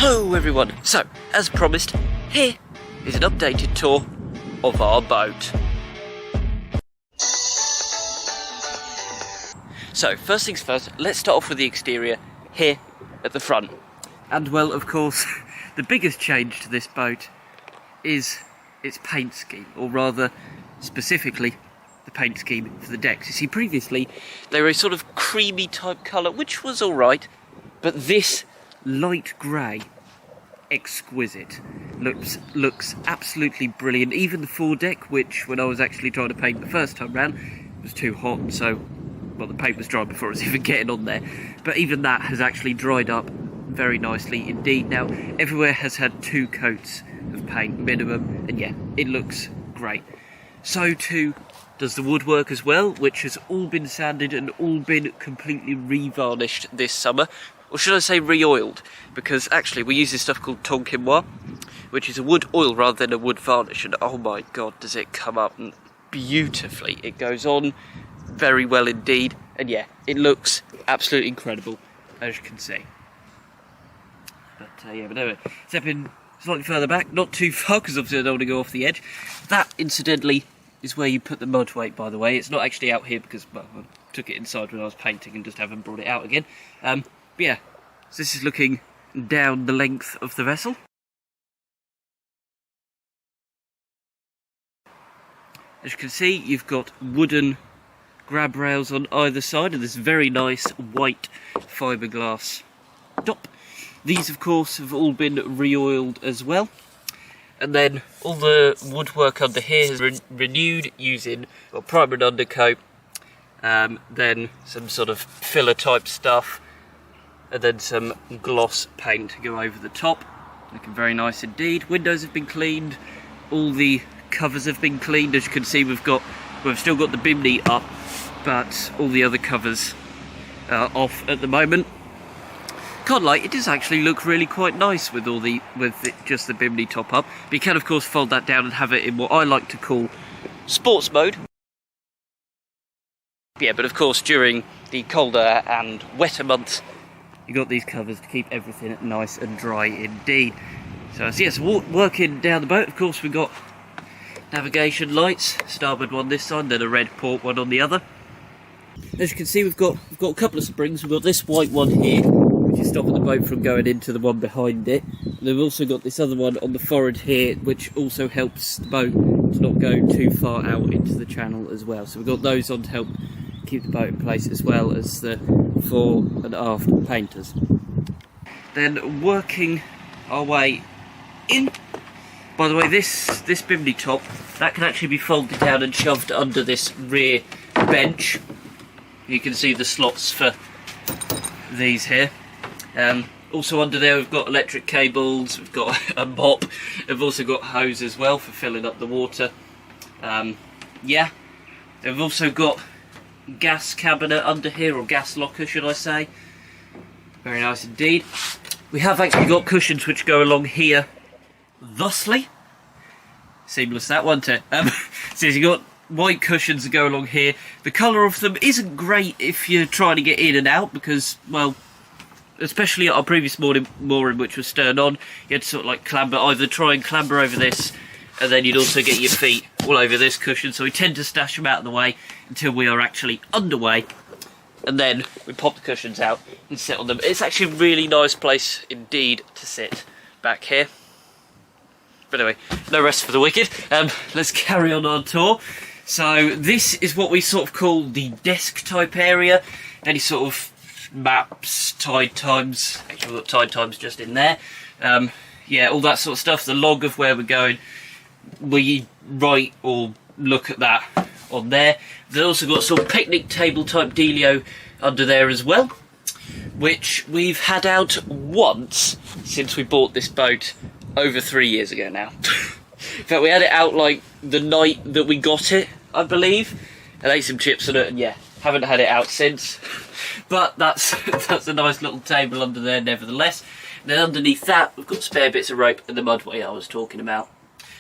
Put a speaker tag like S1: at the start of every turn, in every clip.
S1: Hello everyone, so as promised, here is an updated tour of our boat. So first things first, let's start off with the exterior here at the front. And well, of course, the biggest change to this boat is its paint scheme, or rather specifically the paint scheme for the decks. You see, previously they were a sort of creamy type colour, which was alright, but this light grey, exquisite, looks absolutely brilliant. Even the foredeck, which when I was actually trying to paint the first time round, was too hot, so well, the paint was dry before it was even getting on there, but even that has actually dried up very nicely indeed. Now everywhere has had 2 coats of paint minimum, and yeah, it looks great. So too does the woodwork as well, which has all been sanded and all been completely re-varnished this summer. Or should I say re-oiled, because actually we use this stuff called Tonkinois, which is a wood oil rather than a wood varnish, and oh my god, does it come up beautifully. It goes on very well indeed, and yeah, it looks absolutely incredible, as you can see. But yeah, but anyway, stepping slightly further back, not too far, because obviously I don't want to go off the edge. That, incidentally, is where you put the mud weight, by the way. It's not actually out here because, well, I took it inside when I was painting and just haven't brought it out again. But yeah, so this is looking down the length of the vessel. As you can see, you've got wooden grab rails on either side of this very nice white fiberglass top. These, of course, have all been re-oiled as well. And then all the woodwork under here is renewed using primer and undercoat, then some sort of filler type stuff, and then some gloss paint to go over the top. Looking very nice indeed. Windows have been cleaned, all the covers have been cleaned. As you can see, we've still got the bimini up, but all the other covers are off at the moment. Can't lie, it does actually look really quite nice with just the bimini top up. But you can of course fold that down and have it in what I like to call sports mode. Yeah, but of course during the colder and wetter months, you got these covers to keep everything nice and dry indeed. So yes, working down the boat, of course we've got navigation lights, starboard one this side, then a red port one on the other. As you can see, we've got a couple of springs. We've got this white one here, which is stopping the boat from going into the one behind it. And then we've also got this other one on the forward here, which also helps the boat to not go too far out into the channel as well. So we've got those on to help keep the boat in place, as well as the fore and aft painters. Then working our way in. By the way, this bimini top, that can actually be folded down and shoved under this rear bench. You can see the slots for these here. Also under there we've got electric cables, we've got a mop, we've also got hose as well for filling up the water. Yeah, we've also got gas cabinet under here, or gas locker should I say. Very nice indeed. We have actually got cushions which go along here thusly. Seamless that, wasn't it? So you've got white cushions that go along here. The colour of them isn't great if you're trying to get in and out, because, well, especially at our previous mooring, which was stern on, you had to sort of like try and clamber over this, and then you'd also get your feet all over this cushion. So we tend to stash them out of the way until we are actually underway, and then we pop the cushions out and sit on them. It's actually a really nice place indeed to sit back here. But anyway, no rest for the wicked. Let's carry on our tour. So this is what we sort of call the desk type area. Any sort of maps, tide times, actually we've got tide times just in there. Yeah, all that sort of stuff, the log of where we're going, we write or look at that on there. They've also got sort of picnic table type dealio under there as well, which we've had out once since we bought this boat over 3 years ago now. In fact, we had it out like the night that we got it, I believe, and ate some chips on it, and yeah, haven't had it out since. But that's a nice little table under there nevertheless. And then underneath that, we've got spare bits of rope and the mudway I was talking about.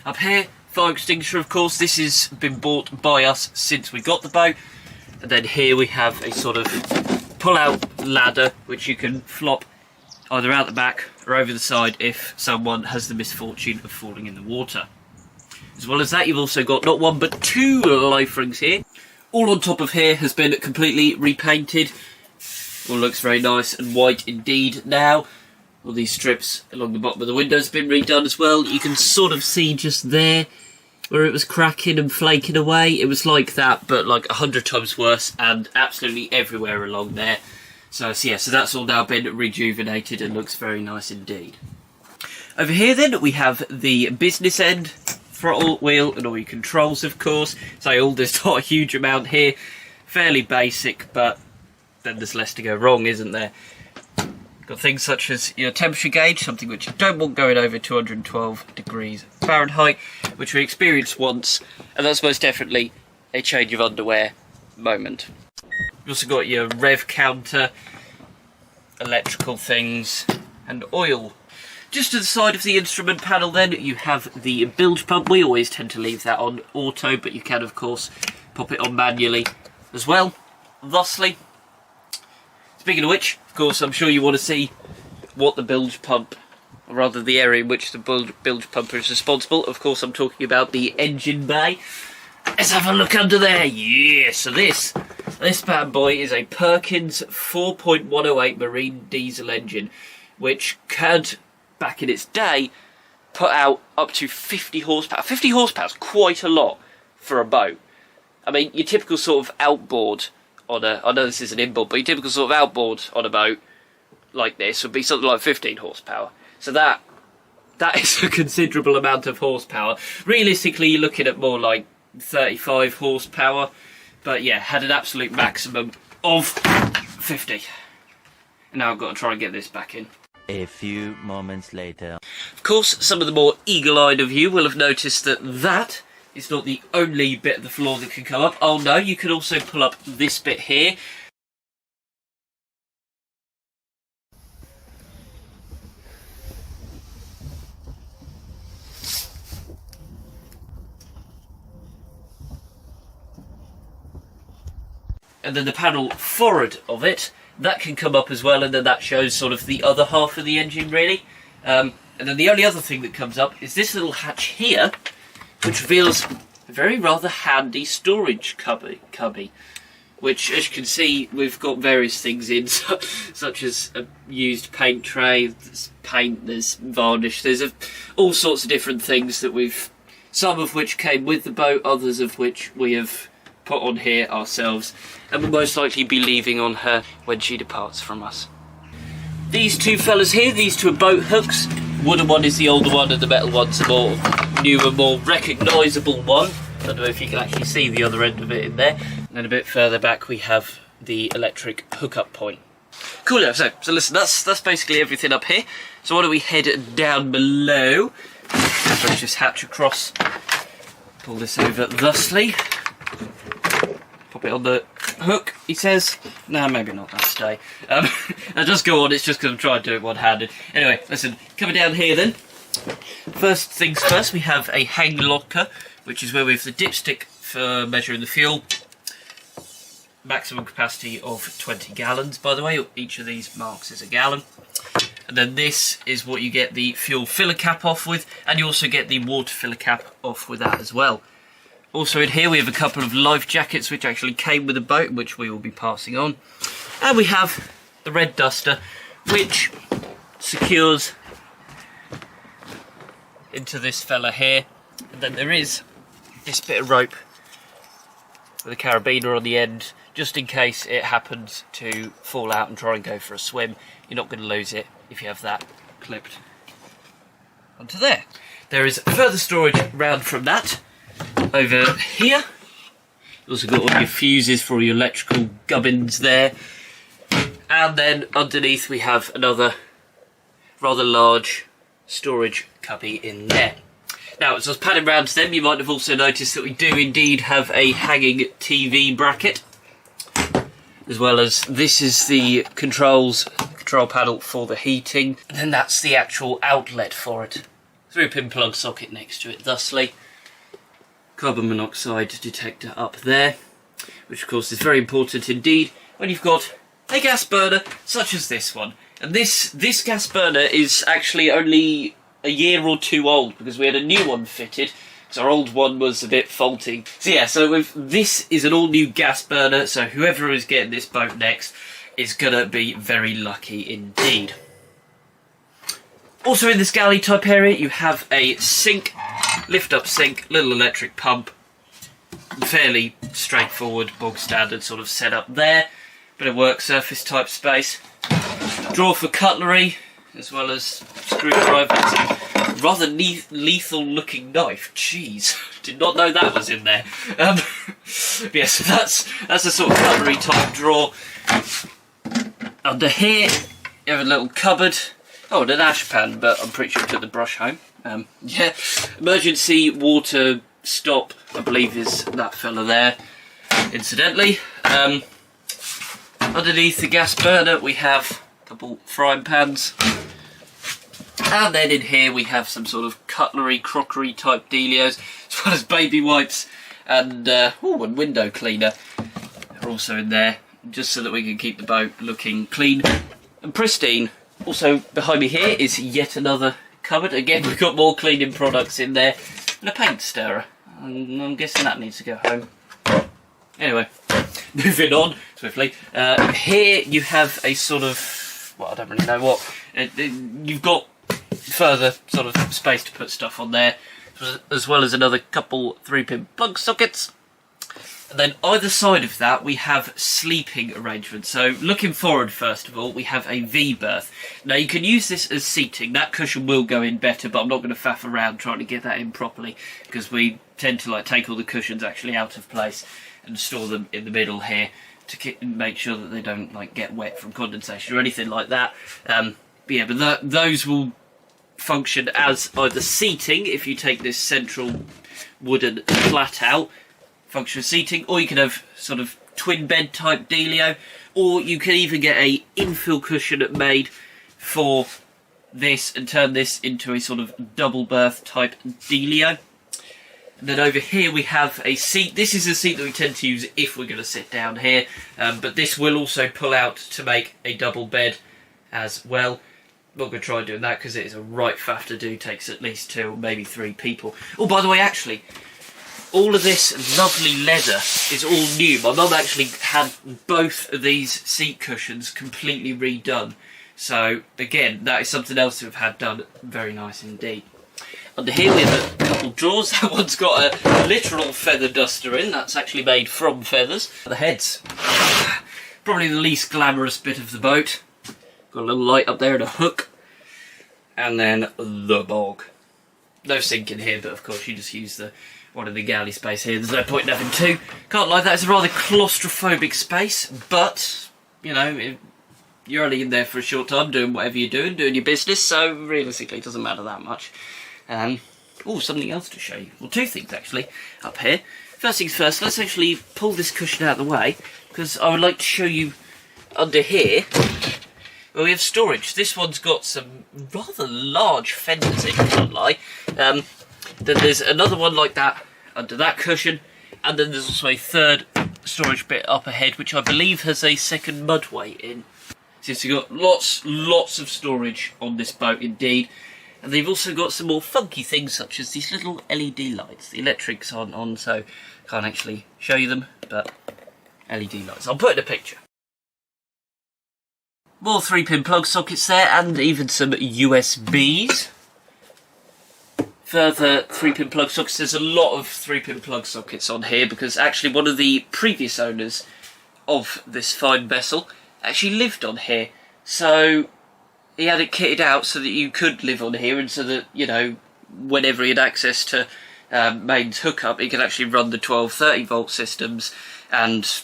S1: Up here, fire extinguisher, of course. This has been bought by us since we got the boat. And then here we have a sort of pull-out ladder, which you can flop either out the back or over the side if someone has the misfortune of falling in the water. As well as that, you've also got not one but two life rings here. All on top of here has been completely repainted. All looks very nice and white indeed now. All these strips along the bottom of the windows have been redone as well. You can sort of see just there where it was cracking and flaking away. It was like that, but like 100 times worse, and absolutely everywhere along there. So yeah, so that's all now been rejuvenated and looks very nice indeed. Over here then, we have the business end, throttle, wheel, and all your controls, of course. So there's not a huge amount here. Fairly basic, but then there's less to go wrong, isn't there? Got things such as your temperature gauge, something which you don't want going over 212 degrees Fahrenheit, which we experienced once, and that's most definitely a change of underwear moment. You've also got your rev counter, electrical things, and oil. Just to the side of the instrument panel then, you have the bilge pump. We always tend to leave that on auto, but you can of course pop it on manually as well, thusly. Speaking of which, of course, I'm sure you want to see what the bilge pump, or rather the area in which the bilge pumper is responsible. Of course, I'm talking about the engine bay. Let's have a look under there. Yeah, so this bad boy is a Perkins 4.108 marine diesel engine, which could, back in its day, put out up to 50 horsepower. 50 horsepower is quite a lot for a boat. I mean, your typical sort of outboard on a, I know this is an inboard, but your typical sort of outboard on a boat like this would be something like 15 horsepower. So that is a considerable amount of horsepower. Realistically, you're looking at more like 35 horsepower, but yeah, had an absolute maximum of 50. And now I've got to try and get this back in.
S2: A few moments later.
S1: Of course, some of the more eagle-eyed of you will have noticed that it's not the only bit of the floor that can come up. Oh no, you can also pull up this bit here. And then the panel forward of it, that can come up as well, and then that shows sort of the other half of the engine really. And then the only other thing that comes up is this little hatch here, which reveals a very rather handy storage cubby, which, as you can see, we've got various things in, such as a used paint tray, there's paint, there's varnish, there's all sorts of different things that some of which came with the boat, others of which we have put on here ourselves, and will most likely be leaving on her when she departs from us. These two fellas here, these two are boat hooks. Wooden one is the older one, and the metal one's a more newer, more recognisable one. I don't know if you can actually see the other end of it in there. And then a bit further back we have the electric hookup point. Cool, so listen, that's basically everything up here. So why don't we head down below. Let's just hatch across, pull this over thusly. Pop it on the hook, he says. No, maybe not, that'll stay. Now just go on, it's just because I'm trying to do it one-handed. Anyway, listen, coming down here then. First things first, we have a hang locker, which is where we have the dipstick for measuring the fuel. Maximum capacity of 20 gallons, by the way. Each of these marks is a gallon. And then this is what you get the fuel filler cap off with, and you also get the water filler cap off with that as well. Also in here we have a couple of life jackets which actually came with the boat, which we will be passing on. And we have the red duster, which secures into this fella here. And then there is this bit of rope with a carabiner on the end, just in case it happens to fall out and try and go for a swim. You're not going to lose it if you have that clipped onto there. There is further storage round from that. Over here, you've also got all your fuses for your electrical gubbins there, and then underneath we have another rather large storage cubby in there. Now, as I was panning round to them, you might have also noticed that we do indeed have a hanging TV bracket, as well as this is the control panel for the heating, and then that's the actual outlet for it. 3-pin plug socket next to it, thusly. Carbon monoxide detector up there, which of course is very important indeed when you've got a gas burner such as this one. And this gas burner is actually only a year or two old, because we had a new one fitted, because our old one was a bit faulty. So yeah, this is an all new gas burner, so whoever is getting this boat next is gonna be very lucky indeed. Also in this galley type area you have a sink, lift up sink, little electric pump, fairly straightforward bog standard sort of setup there, bit of work surface type space, drawer for cutlery as well as screwdrivers. Rather lethal looking knife. Jeez, did not know that was in there. Yeah, so that's a sort of cutlery type drawer. Under here you have a little cupboard. Oh, and an ash pan, but I'm pretty sure I took the brush home. Yeah, emergency water stop, I believe is that fella there, incidentally. Underneath the gas burner we have a couple frying pans. And then in here we have some sort of cutlery, crockery type dealios, as well as baby wipes and and window cleaner. They're also in there, just so that we can keep the boat looking clean and pristine. Also behind me here is yet another cupboard. Again, we've got more cleaning products in there, and a paint stirrer. I'm guessing that needs to go home. Anyway, moving on swiftly. Here you have a sort of, well, I don't really know what. You've got further sort of space to put stuff on there, as well as another couple 3-pin plug sockets. And then either side of that we have sleeping arrangements. So looking forward, first of all, we have a V-berth. Now you can use this as seating. That cushion will go in better, but I'm not going to faff around trying to get that in properly, because we tend to take all the cushions actually out of place and store them in the middle here to make sure that they don't get wet from condensation or anything like that. But those will function as either seating if you take this central wooden flat out, function as seating, or you can have sort of twin bed type dealio, or you can even get a infill cushion made for this and turn this into a sort of double berth type dealio. And then over here we have a seat. This is a seat that we tend to use if we're going to sit down here, but this will also pull out to make a double bed as well. I'm not going to try doing that because it is a right faff to do. Takes at least 2 or maybe 3 people. Oh, by the way, actually, all of this lovely leather is all new. My mum actually had both of these seat cushions completely redone. So, again, that is something else we've had done. Very nice indeed. Under here we have a couple drawers. That one's got a literal feather duster in. That's actually made from feathers. The heads. Probably the least glamorous bit of the boat. Got a little light up there and a hook. And then the bog. No sink in here, but of course you just use one in the galley space here. There's no point in having 2. Can't lie, that's a rather claustrophobic space, but, you know, you're only in there for a short time doing whatever you're doing your business, so realistically it doesn't matter that much. Oh, something else to show you. Well, 2 things actually up here. First things first, let's actually pull this cushion out of the way, because I would like to show you under here. Well, we have storage. This one's got some rather large fenders in, can't lie. Then there's another one like that under that cushion, and then there's also a third storage bit up ahead, which I believe has a second mudway in. So you've got lots of storage on this boat indeed. And they've also got some more funky things, such as these little LED lights. The electrics aren't on, so can't actually show you them, but LED lights. I'll put in a picture. More 3-pin plug sockets there, and even some USBs. Further 3-pin plug sockets. There's a lot of 3-pin plug sockets on here, because actually one of the previous owners of this fine vessel actually lived on here. So he had it kitted out so that you could live on here, and so that, you know, whenever he had access to mains hookup, he could actually run the 12, 30 volt systems and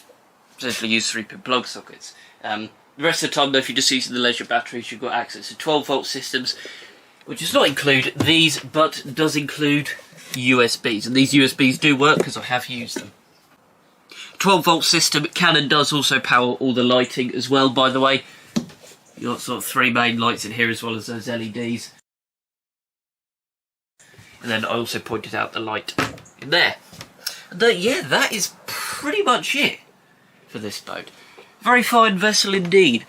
S1: essentially use 3-pin plug sockets. The rest of the time, though, if you're just using the leisure batteries, you've got access to 12 volt systems, which does not include these, but does include USBs. And these USBs do work because I have used them. 12 volt system can and does also power all the lighting as well, by the way. You've got sort of 3 main lights in here as well as those LEDs. And then I also pointed out the light in there. And yeah, that is pretty much it for this boat. Very fine vessel indeed.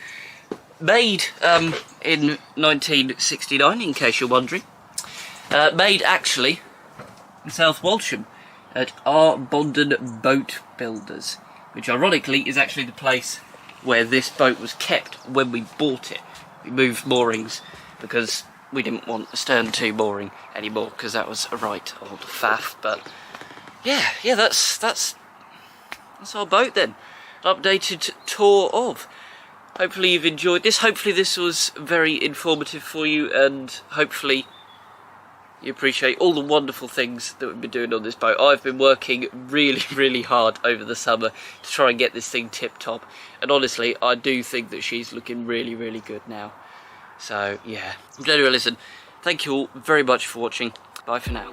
S1: made in 1969, in case you're wondering. Made actually in South Walsham at our Bondon Boat Builders, which ironically is actually the place where this boat was kept when we bought it. We moved moorings because we didn't want a stern to mooring anymore, because that was a right old faff. But yeah, that's our boat then. An updated tour of. Hopefully you've enjoyed this. Hopefully this was very informative for you, and hopefully you appreciate all the wonderful things that we've been doing on this boat. I've been working really hard over the summer to try and get this thing tip-top, and honestly I do think that she's looking really good now. So yeah, I'm Bondon Elysian. Thank you all very much for watching. Bye for now.